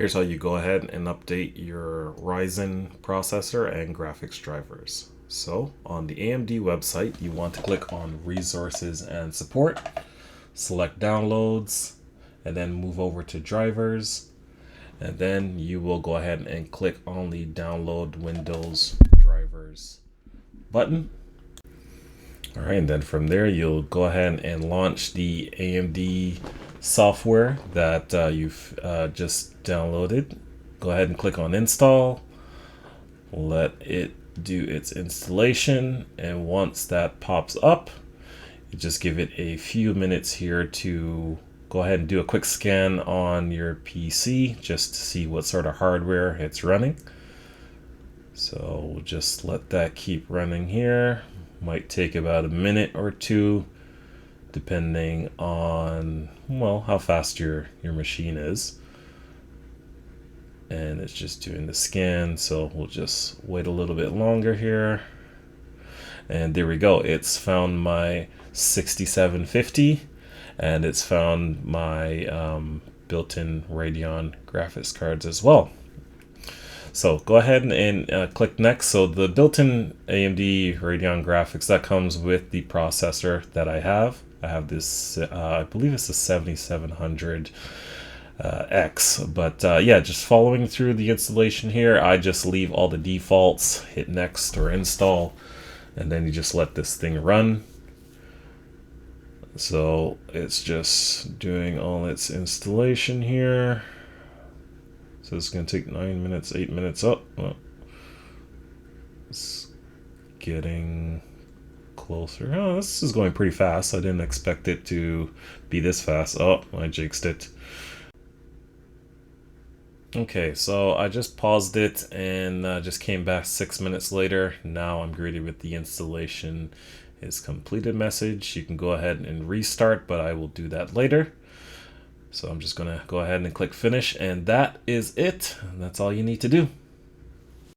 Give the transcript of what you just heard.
Here's how you go ahead and update your Ryzen processor and graphics drivers. So on the AMD website, you want to click on Resources and Support, select Downloads, and then move over to Drivers. And then you will go ahead and click on the Download Windows Drivers button. All right, and then from there, you'll go ahead and launch the AMD software that you've just downloaded. Go ahead and click on Install. Let it do its installation, and once that pops up, you just give it a few minutes here to go ahead and do a quick scan on your PC just to see what sort of hardware it's running. So we'll just let that keep running here. Might take about a minute or two depending on, well, how fast your machine is. And it's just doing the scan, so we'll just wait a little bit longer here. And there we go, it's found my 6750 and it's found my built-in Radeon graphics cards as well. So go ahead and click next. So the built-in AMD Radeon graphics, that comes with the processor that I have. I have this, I believe it's a 7700 X, but yeah, just following through the installation here, I just leave all the defaults, hit next or install, and then you just let this thing run. So it's just doing all its installation here. So it's going to take 9 minutes, 8 minutes up. Well, it's getting closer. Oh, this is going pretty fast. I didn't expect it to be this fast. Oh, I jinxed it. Okay, so I just paused it and just came back 6 minutes later. Now I'm greeted with the installation is completed message. You can go ahead and restart, but I will do that later. So I'm just gonna go ahead and click finish, and that is it. That's all you need to do.